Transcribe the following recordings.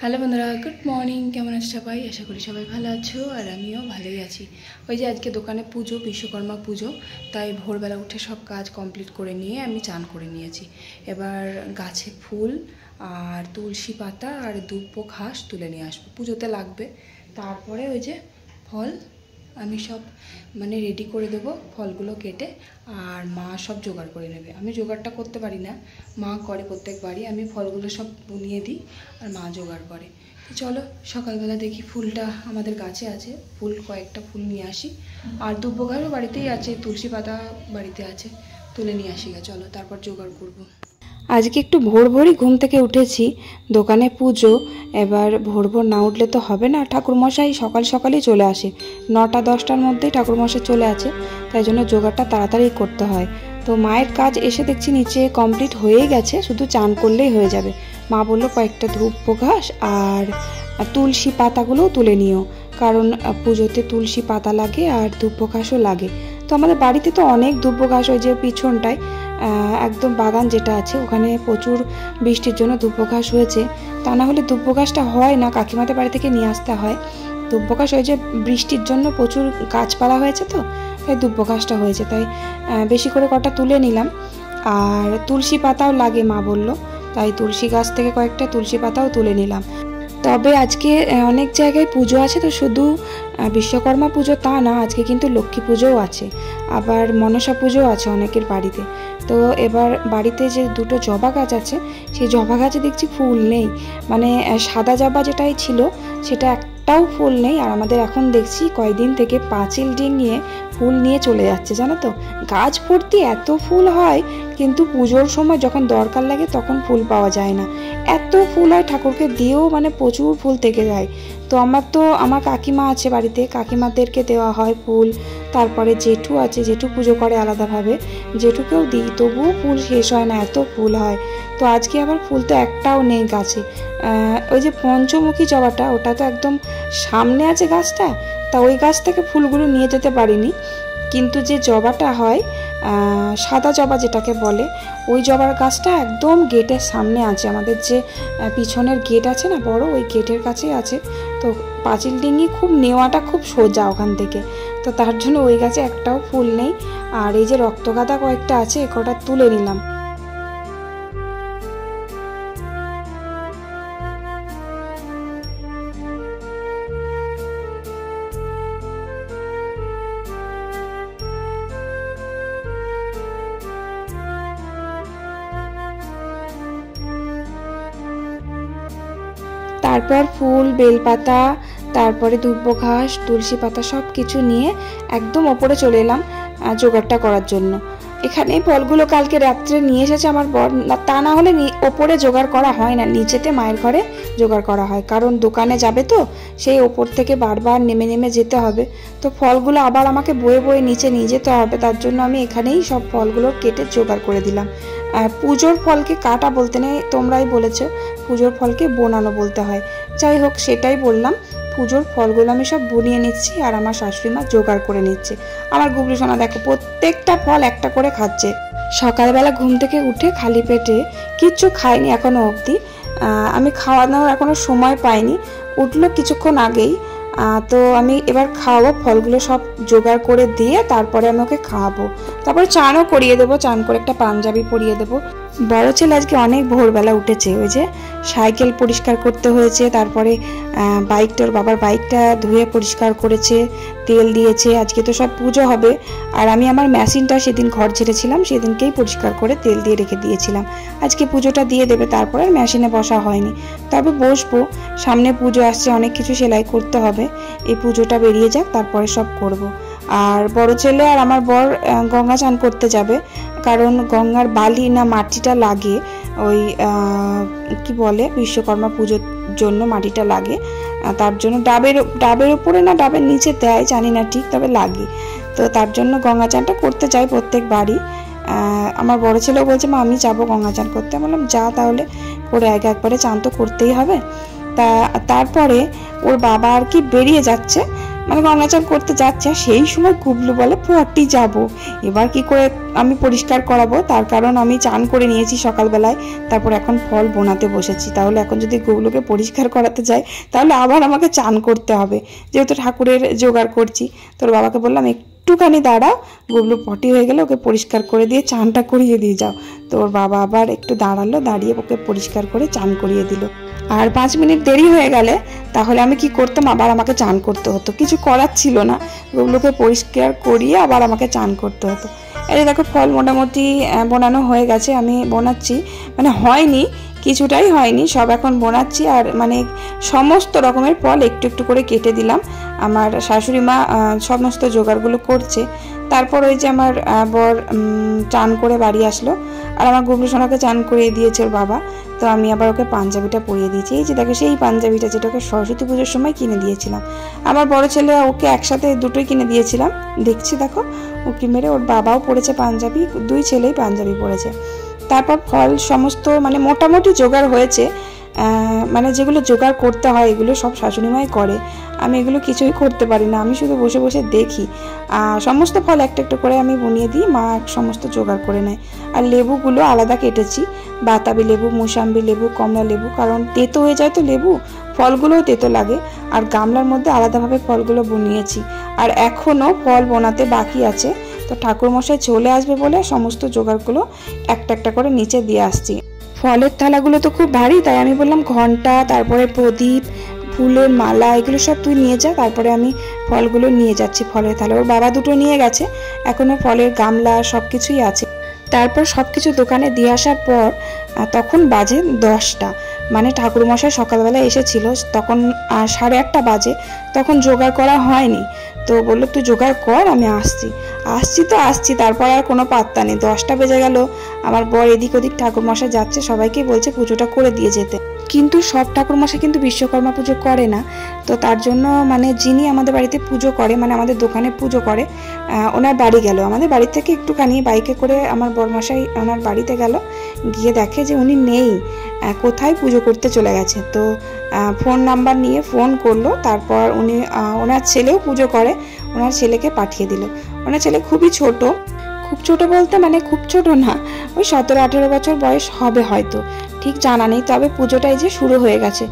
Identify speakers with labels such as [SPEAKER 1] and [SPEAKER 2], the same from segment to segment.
[SPEAKER 1] Hello বন্ধুরা, good morning. কেমন আছো সবাই? আশা করি সবাই ভালো আছো, আর আমিও ভালোই আছি। ওই যে আজকে দোকানে পুজো, বিশ্বকর্মা পুজো, তাই ভোরবেলা উঠে সব কাজ কমপ্লিট করে নিয়ে আমি চান করে নিয়েছি। এবার গাছে ফুল আর তুলসী পাতা আর দুব্বো ঘাস তুলে নিয়ে আসবো, পুজোতে লাগবে। তারপরে ওই যে ফল আমি সব রেডি করে দেবো, ফলগুলো কেটে, আর মা সব জোগাড় করে নেবে। আমি জোগাড়টা করতে পারি না, মা করে প্রত্যেকবারই। আমি ফলগুলো সব বুনিয়ে দিই আর মা জোগাড় করে। তো চলো সকালবেলা দেখি, ফুলটা আমাদের গাছে আছে, ফুল কয়েকটা ফুল নিয়ে আসি। আর দুব্বো ঘাসও বাড়িতেই আছে, তুলসী পাতা বাড়িতে আছে, তুলে নিয়ে আসি। চলো তারপর জোগাড় করবো। আজকে একটু ভোর ভোরই ঘুম থেকে উঠেছি, দোকানে পুজো। এবার ভোর ভোর না উঠলে তো হবে না, ঠাকুরমশাই সকাল সকালই চলে আসে, 9টা-10টার মধ্যেই ঠাকুরমশাই চলে আসে, তাই জন্য জোগাড়টা তাড়াতাড়ি করতে হয়। তো মায়ের কাজ এসে দেখছি নিচে কমপ্লিট হয়েই গেছে, শুধু চান করলেই হয়ে যাবে। মা বললো কয়েকটা ধূপ ঘাস আর তুলসী পাতাগুলোও তুলে নিও, কারণ পুজোতে তুলসী পাতা লাগে আর ধূপ ঘাসও লাগে। তো আমাদের বাড়িতে তো অনেক ধূপ ঘাস, ওই যে পিছনটায় একদম বাগান যেটা আছে, ওখানে প্রচুর বৃষ্টির জন্য ধূপ ঘাস হয়েছে। তা না হলে ধূপ ঘাসটা হয় না, কাকিমাদের বাড়ি থেকে নিয়ে আসতে হয়। ধূপ ঘাস ওই যে বৃষ্টির জন্য প্রচুর গাছপালা হয়েছে, তো তাই ধূপ ঘাসটা হয়েছে, তাই বেশি করে কটা তুলে নিলাম। আর তুলসী পাতাও লাগে মা বলল, তাই তুলসী গাছ থেকে কয়েকটা তুলসী পাতাও তুলে নিলাম। তবে আজকে অনেক জায়গায় পুজো আছে, তো শুধু বিশ্বকর্মা পুজো তা না, আজকে কিন্তু লক্ষ্মী পুজোও আছে, আবার মনসা পুজোও আছে অনেকের বাড়িতে। তো এবার বাড়িতে যে দুটো জবা গাছ আছে, সেই জবা গাছে দেখছি ফুল নেই, সাদা জবা যেটাই ছিল সেটা একটাও ফুল নেই। আর আমাদের এখন দেখছি কয়েকদিন থেকে পাঁচিল ডিঙিয়ে ফুল নিয়ে চলে যাচ্ছে, জানো তো। গাছ ভর্তি এত ফুল হয়, কিন্তু পুজোর সময় যখন দরকার লাগে তখন ফুল পাওয়া যায় না। এত ফুল হয়, ঠাকুরকে দিয়েও প্রচুর ফুল থেকে যায়। তো আমার কাকিমা আছে বাড়িতে, কাকিমাদেরকে দেওয়া হয় ফুল। তারপরে জেঠু আছে, জেঠু পুজো করে আলাদাভাবে, জেঠুকেও দিই, তবুও ফুল শেষ হয় না, এত ফুল হয়। তো আজকে আবার ফুল তো একটাও নেই গাছে। ওই যে পঞ্চমুখী জবাটা, ওটা তো একদম সামনে আছে গাছটা, তা ওই গাছ থেকে ফুলগুলো নিয়ে যেতে পারিনি। কিন্তু যে জবাটা হয়, সাদা জবা যেটাকে বলে, ওই জবার গাছটা একদম গেটের সামনে আছে। আমাদের যে পিছনের গেট আছে না বড়, ওই গেটের কাছেই আছে। তো পাঁচিল ডিঙি খুব নেওয়াটা খুব সোজা ওখান থেকে, তো তার জন্য ওই গাছে একটাও ফুল নেই। আর এই যে রক্তগাঁদা কয়েকটা আছে, কটা তুলে নিলাম। তারপর ফুল, বেলপাতা, তারপরে দুব্বো ঘাস, তুলসী পাতা সব কিছু নিয়ে একদম ওপরে চলে এলাম জোগাড়টা করার জন্য। এখানে ফলগুলো কালকে রাত্রে নিয়ে এসেছে আমার বর, তা না হলে ওপরে জোগাড় করা হয় না, নিচেতে মায়ের ঘরে জোগাড় করা হয়, কারণ দোকানে যাবে তো সেই ওপর থেকে বারবার নেমে নেমে যেতে হবে। তো ফলগুলো আবার আমাকে বয়ে বয়ে নিচে নিয়ে যেতে হবে, তার জন্য আমি এখানেই সব ফলগুলো কেটে জোগাড় করে দিলাম। পুজোর ফলকে কাটা বলতে নেই, তোমরাই বলেছো পুজোর ফলকে বোনানো বলতে হয়। যাই হোক, সেটাই বললাম। পুজোর ফলগুলো আমি সব বুনিয়ে নিচ্ছি, আর আমার শাশুড়ি মা জোগাড় করে নিচ্ছে। আমার গুবলি সোনা দেখো প্রত্যেকটা ফল একটা করে খাচ্ছে। সকালবেলা ঘুম থেকে উঠে খালি পেটে কিচ্ছু খাইনি এখনো অবধি, আমি খাওয়া দাওয়ার এখনো সময় পাইনি, উঠলো কিছুক্ষণ আগেই। তো আমি এবার খাওয়াবো, ফলগুলো সব জোগাড় করে দিয়ে তারপরে আমি ওকে খাওয়াবো। তারপরে চানও করিয়ে দেবো, চান করে একটা পাঞ্জাবি পরিয়ে দেবো। বড় ছেলে আজকে অনেক ভোরবেলা উঠেছে, ওই যে সাইকেল পরিষ্কার করতে হয়েছে, তারপরে বাইকটার বাবার বাইকটা ধুয়ে পরিষ্কার করেছে, তেল দিয়েছে। আজকে তো সব পুজো হবে, আর আমি আমার মেশিনটা সেদিন ঘর ছেড়েছিলাম, সেদিনকেই পরিষ্কার করে তেল দিয়ে রেখে দিয়েছিলাম। আজকে পুজোটা দিয়ে দেবে, তারপরে আর মেশিনে বসা হয়নি, তবে বসবো। সামনে পুজো আসছে, অনেক কিছু সেলাই করতে হবে, এই পুজোটা বেরিয়ে যাক তারপরে সব করব। আর বড় ছেলে আর আমার বর গঙ্গা চান করতে যাবে, কারণ গঙ্গার বালি না মাটিটা লাগে, ওই কি বলে বিশ্বকর্মা পুজোর জন্য মাটিটা লাগে, তার জন্য ডাবের ওপরে না ডাবের নিচে দেয় জানি না ঠিক, তবে লাগে। তো তার জন্য গঙ্গা চানটা করতে চাই প্রত্যেকবারই। আমার বড় ছেলেও বলছে মা আমি যাবো গঙ্গা চান করতে। আমি বললাম যা তাহলে, করে একবারে চান তো করতেই হবে। তারপরে ওর বাবা আর কি বেরিয়ে যাচ্ছে,
[SPEAKER 2] মানে গঙ্গা চান করতে যাচ্ছে, সেই সময় গুবলু বলে পটি যাব, এবার কি করে আমি পরিষ্কার করাবো। তার কারণ আমি চান করে নিয়েছি সকালবেলায়, তারপর এখন ফল বোনাতে বসেছি। তাহলে এখন যদি গুবলুকে পরিষ্কার করাতে যাই তাহলে আবার আমাকে চান করতে হবে, যেহেতু ঠাকুরের জোগাড় করছি। তোর বাবাকে বললাম একটুখানি দাঁড়াও, গুবলু পটি হয়ে গেলে ওকে পরিষ্কার করে দিয়ে চানটা করিয়ে দিয়ে যাও। তোর বাবা আবার একটু দাঁড়ালো, দাঁড়িয়ে ওকে পরিষ্কার করে চান করিয়ে দিল। আর 5 মিনিট দেরি হয়ে গেলে তাহলে আমি কি করতাম, আবার আমাকে চান করতে হতো, কিছু করার ছিল না, গুবলুকে পরিষ্কার করিয়ে আবার আমাকে চান করতে হতো। এই দেখো ফল মোটামুটি বোনানো হয়ে গেছে, আমি বোনাচ্ছি, মানে হয়নি, কিছুটাই হয়নি, সব এখন বোনাচ্ছি। আর মানে সমস্ত রকমের ফল একটু একটু করে কেটে দিলাম। আমার শাশুড়ি মা সমস্ত জোগাড়গুলো করছে। তারপর ওই যে আমার বর চান করে বাড়ি আসলো, আর আমার গুবলু সোনাকে চান করিয়ে দিয়েছে ওর বাবা। তো আমি আবার ওকে পাঞ্জাবিটা পরিয়ে দিয়েছি। এই যে দেখো সেই পাঞ্জাবিটা যেটা ওকে সরস্বতী পুজোর সময় কিনে দিয়েছিলাম। আমার বড় ছেলে ওকে একসাথে দুটোই কিনে দিয়েছিলাম, দেখছি দেখো উকি মেরে ওর বাবাও পরেছে পাঞ্জাবি, 2 ছেলেই পাঞ্জাবি পরেছে। তারপর ফল সমস্ত মানে মোটামুটি জোগাড় হয়েছে, মানে যেগুলো জোগাড় করতে হয় এগুলো সব শাশুড়িমাই করে, আমি এগুলো কিছুই করতে পারি না, আমি শুধু বসে বসে দেখি। সমস্ত ফল একটা একটা করে আমি বনিয়ে দিই, মা সমস্ত জোগাড় করে নেয়। আর লেবুগুলো আলাদা কেটেছি, বাতাবি লেবু, মুসাম্বি লেবু, কমলা লেবু, কারণ তেতো হয়ে যায় তো লেবু, ফলগুলোও তেতো লাগে। আর গামলার মধ্যে আলাদাভাবে ফলগুলো বনিয়েছি। আর এখনও ফল বোনাতে বাকি আছে, তো ঠাকুরমশাই চলে আসবে বলে সমস্ত জোগাড়গুলো একটা একটা করে নিচে দিয়ে আসছি। ফলের থালাগুলো তো খুব ভারী, তাই আমি বললাম ঘন্টা, তারপরে প্রদীপ, ফুলের মালা, এগুলো সব তুই নিয়ে যা, তারপরে আমি ফলগুলো নিয়ে যাচ্ছি ফলের থালা। ওর বাবা দুটো নিয়ে গেছে, এখনো ফলের গামলা সব কিছুই আছে। তারপর সব কিছু দোকানে দিয়ে আসার পর তখন বাজে 10টা, মানে ঠাকুরমশাই সকালবেলা এসেছিল, তখন 8:30 বাজে, তখন জোগাড় করা হয়নি। তো বললো তুই জোগাড় কর, আমি আসছি। তারপর আর কোনো পাত্তা নেই, 10টা বেজে গেল। আমার বর এদিক ওদিক ঠাকুরমশাই যাচ্ছে, সবাইকে বলছে পুজোটা করে দিয়ে যেতে। কিন্তু সব ঠাকুরমশাই কিন্তু বিশ্বকর্মা পুজো করে না, তো তার জন্য মানে যিনি আমাদের বাড়িতে পুজো করে, মানে আমাদের দোকানে পুজো করে, ওনার বাড়ি গেল। আমাদের বাড়ি থেকে একটুখানি বাইকে করে আমার বরমশাই ওনার বাড়িতে গেল, গিয়ে দেখে যে উনি নেই, কোথায় পুজো করতে চলে গেছে। তো ফোন নাম্বার নিয়ে ফোন করলো, তারপর উনি ওনার ছেলেও পুজো করে, ওনার ছেলেকে পাঠিয়ে দিল। ওনার ছেলে খুবই ছোট, খুব ছোট বলতে মানে খুব ছোট না, ওই 17-18 বছর বয়স হবে হয়তো, ঠিক জানা নেই। তবে পুজোটাই যে শুরু হয়ে গেছে,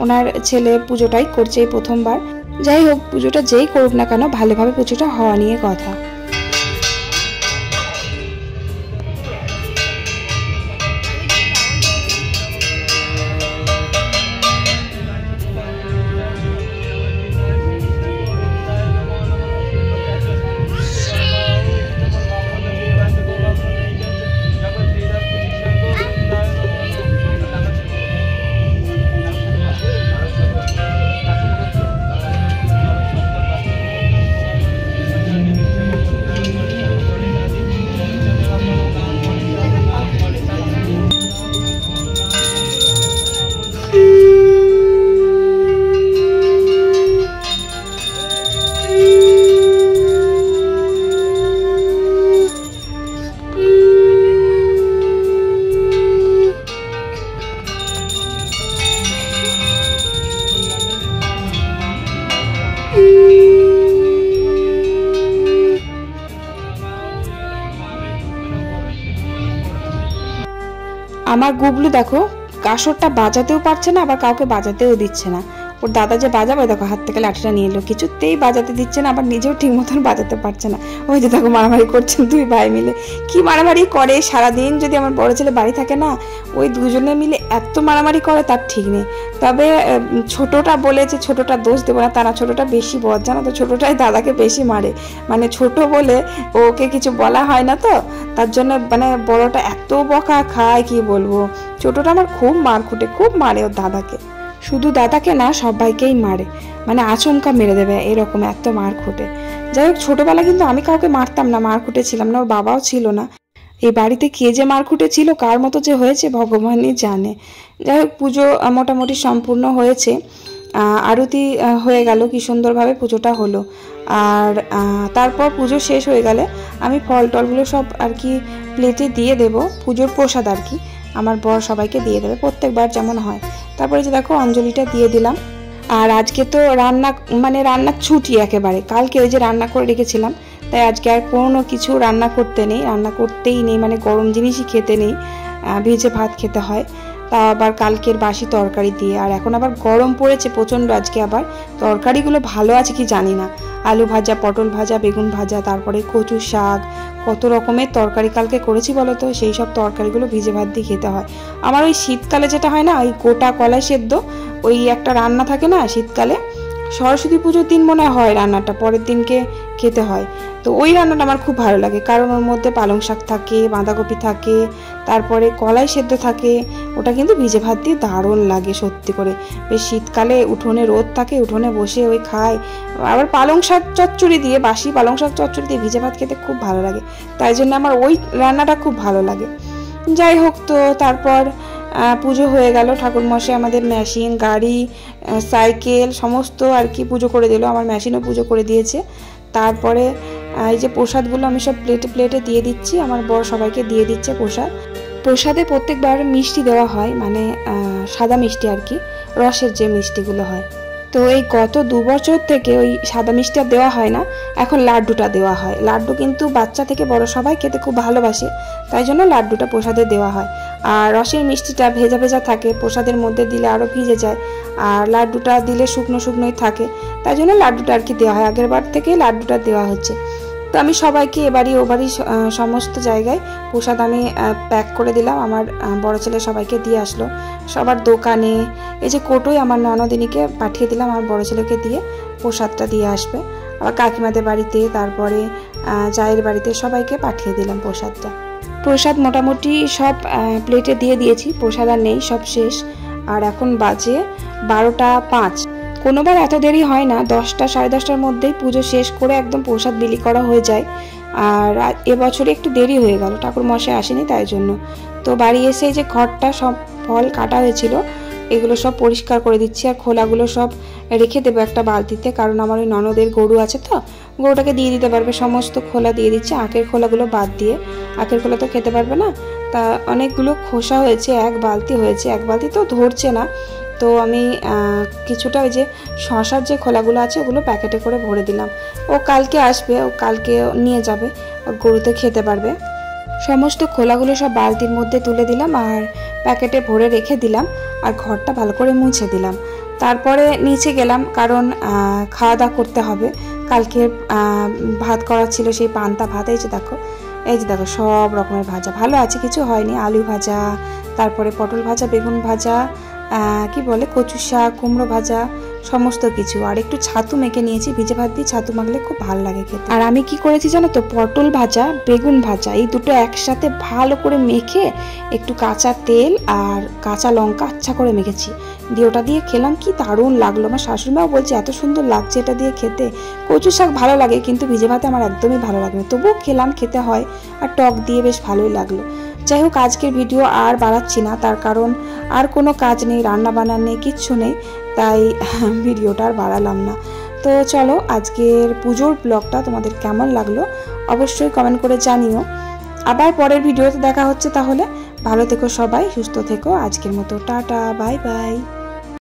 [SPEAKER 2] ওনার ছেলে পুজোটাই করছে এই প্রথমবার। যাই হোক, পুজোটা যেই করুক না কেন ভালোভাবে পুজোটা হওয়া নিয়ে কথা। আমার গুবলু দেখো কাসরটা বাজাতেও পারছে না, আবার কাউকে বাজাতেও দিচ্ছে না। ওর দাদা যে বাজাবে দেখো হাত থেকে লাঠিটা নিয়ে এলো, কিছুতেই বাজাতে দিচ্ছে না, আবার নিজেও ঠিক মতন বাজাতে পারছে না। ওই যে দেখো মারামারি করছেন 2 ভাই মিলে, কি মারামারি করে সারাদিন। যদি আমার বড় ছেলে বাড়ি থাকে না, ওই দুজনে মিলে এত মারামারি করে তার ঠিক নেই। তবে ছোটটা বলেছে, ছোটটা দোষ দেবো না, তারা ছোটটা বেশি বদ জানো তো, ছোটটাই দাদাকে বেশি মারে, মানে ছোট বলে ওকে কিছু বলা হয় না, তো তার জন্য মানে বড়টা এত বকা খায় কি বলবো। ছোটটা আমার খুব খুব মারে ওর দাদাকে, শুধু দাদাকে না সবাইকেই মারে, মানে আচমকা মেরে দেবে এরকম, এত মার খুঁটে। যাই হোক, ছোটবেলা কিন্তু আমি কাউকে মারতাম না, মার খুঁটে ছিলাম না, ওর বাবাও ছিল না। এই বাড়িতে কে যে মার খুঁটে ছিল, কার মতো যে হয়েছে ভগবানই জানে। যাই হোক, পুজো মোটামুটি সম্পূর্ণ হয়েছে, আরতি হয়ে গেল, কি সুন্দরভাবে পুজোটা হলো। আর তারপর পুজো শেষ হয়ে গেলে আমি ফল টলগুলো সব আর কি প্লেটে দিয়ে দেব, পুজোর প্রসাদ আর কি, আমার বর সবাইকে দিয়ে দেবে প্রত্যেকবার যেমন হয়। তারপরে যে দেখো অঞ্জলিটা দিয়ে দিলাম। আর আজকে তো রান্নার ছুটি একেবারে, কালকে ওই যে রান্না করে রেখেছিলাম, তাই আজকে আর কোনো কিছু রান্না করতেই নেই, মানে গরম জিনিসই খেতে নেই, ভেজে ভাত খেতে হয়, তা আবার কালকের বাসি তরকারি দিয়ে। আর এখন আবার গরম পড়েছে প্রচণ্ড, আজকে আবার তরকারিগুলো ভালো আছে কি জানি না, আলু ভাজা, পটল ভাজা, বেগুন ভাজা, তারপরে কচু শাক, কত রকমের তরকারি কালকে করেছি বলো তো। সেই সব তরকারিগুলো ভিজে ভাত দিয়ে খেতে হয়। আমার ওই শীতকালে যেটা হয় না, ওই গোটা কলাই সেদ্ধ, ওই একটা রান্না থাকে না শীতকালে, সরস্বতী পুজোর দিন মনে হয় রান্নাটা, পরের দিনকে খেতে হয়। তো ওই রান্নাটা আমার খুব ভালো লাগে, কারণ ওর মধ্যে পালং শাক থাকে, বাঁধাকপি থাকে, তারপরে কলাই সেদ্ধ থাকে, ওটা কিন্তু ভিজে ভাত দিয়ে দারুণ লাগে সত্যি করে। বেশ শীতকালে উঠোনে রোদ থাকে, উঠোনে বসে ওই খাই, আবার পালং শাক চচ্চড়ি দিয়ে, বাসি পালং শাক চচ্চড়ি দিয়ে ভিজে ভাত খেতে খুব ভালো লাগে, তাই জন্য আমার ওই রান্নাটা খুব ভালো লাগে। যাই হোক, তো তারপর পুজো হয়ে গেল, ঠাকুরমশাই আমাদের মেশিন, গাড়ি, সাইকেল সমস্ত আর কি পুজো করে দিল, আমার মেশিনও পুজো করে দিয়েছে। তারপরে এই যে প্রসাদগুলো আমি সব প্লেটে প্লেটে দিয়ে দিচ্ছি, আমার বর সবাইকে দিয়ে দিচ্ছে প্রসাদে প্রত্যেকবার মিষ্টি দেওয়া হয়, মানে সাদা মিষ্টি আর কি, রসের যে মিষ্টিগুলো হয়। তো এই গত 2 বছর থেকে ওই সাদা মিষ্টি আর দেওয়া হয় না, এখন লাড্ডুটা দেওয়া হয়। লাড্ডু কিন্তু বাচ্চা থেকে বড় সবাই খেতে খুব ভালোবাসে, তাই জন্য লাড্ডুটা প্রসাদে দেওয়া হয়। আর রসের মিষ্টিটা ভেজা ভেজা থাকে, প্রসাদের মধ্যে দিলে আরও ভিজে যায়, আর লাড্ডুটা দিলে শুকনো শুকনোই থাকে, তাই জন্য লাড্ডুটা আর কি দেওয়া হয়। আগের বার থেকে লাড্ডুটা দেওয়া হচ্ছে। তো আমি সবাইকে এবারই ওবারই সমস্ত জায়গায় প্রসাদ আমি প্যাক করে দিলাম, আমার বড় ছেলে সবাইকে দিয়ে আসলো, সবার দোকানে। এই যে কোটোই আমার ননদিনীকে পাঠিয়ে দিলাম, আমার বড় ছেলেকে দিয়ে প্রসাদটা দিয়ে আসবে, আবার কাকিমাদের বাড়িতে, তারপরে জায়ের বাড়িতে সবাইকে পাঠিয়ে দিলাম প্রসাদটা। প্রসাদ মোটামুটি সব প্লেটে দিয়ে দিয়েছি, প্রসাদ আর নেই, সব শেষ। আর এখন বাজে 12টা 5। কোনোবার এত দেরি হয় না, 10টা সাড়ে 10টার মধ্যেই পুজো শেষ করে একদম প্রসাদ বিলি করা হয়ে যায়। আর এবছরে একটু দেরি হয়ে গেল, ঠাকুর মশাই আসেনি তাই জন্য। তো বাড়ি এসে যে ঘরটা সব ফল কাটা হয়েছিল এগুলো সব পরিষ্কার করে দিচ্ছি, আর খোলাগুলো সব রেখে দেবো একটা বালতিতে, কারণ আমার ওই ননদের গরু আছে, তো গরুটাকে দিয়ে দিতে পারবে। সমস্ত খোলা দিয়ে দিচ্ছি, আখের খোলাগুলো বাদ দিয়ে, আখের খোলা তো খেতে পারবে না। তা অনেকগুলো খোসা হয়েছে, এক বালতি হয়েছে, এক বালতি তো ধরছে না। তো আমি কিছুটা ওই যে শশার যে খোলাগুলো আছে ওগুলো প্যাকেটে করে ভরে দিলাম, ও কালকে আসবে, ও কালকে নিয়ে যাবে, গরুতে খেতে পারবে। সমস্ত খোলাগুলো সব বালতির মধ্যে তুলে দিলাম আর প্যাকেটে ভরে রেখে দিলাম, আর ঘরটা ভালো করে মুছে দিলাম। তারপরে নিচে গেলাম, কারণ খাওয়া দাওয়া করতে হবে। কালকে ভাত করা ছিল, সেই পান্তা ভাত। এই যে দেখো সব রকমের ভাজা, ভালো আছে, কিছু হয়নি। আলু ভাজা, তারপরে পটল ভাজা, বেগুন ভাজা, কচু শাক, কুমড়ো ভাজা, সমস্ত কিছু। আর একটু ছাতু মেখে নিয়েছি, ভিজে ভাত দিয়ে ছাতু মাখলে খুব ভালো লাগে খেতে। আর আমি কি করেছি জানো তো, পটল ভাজা, বেগুন ভাজা, এই দুটো একসাথে ভালো করে মেখে একটু কাঁচা তেল আর কাঁচা লঙ্কা আচ্ছা করে মেখেছি, দিয়ে ওটা দিয়ে খেলাম, কি দারুণ লাগলো। আমার শাশুড়িমাও বলছে এত সুন্দর লাগছে এটা দিয়ে খেতে। কচু শাক ভালো লাগে, কিন্তু ভিজে ভাতে আমার একদমই ভালো লাগে না, তবুও খেলাম, খেতে হয়। আর টক দিয়ে বেশ ভালোই লাগলো। যাই হোক, আজকের ভিডিও আর বাড়াচ্ছি না, তার কারণ আর কোনো কাজ নেই, রান্না বান্না নেই, কিচ্ছু নেই, তাই ভিডিওটা আর বাড়ালাম না। তো চলো, আজকের পুজোর ব্লগটা তোমাদের কেমন লাগলো অবশ্যই কমেন্ট করে জানিও। আবার পরের ভিডিওতে দেখা হচ্ছে, তাহলে ভালো থেকো সবাই, সুস্থ থেকো। আজকের মতো টাটা, বাই বাই।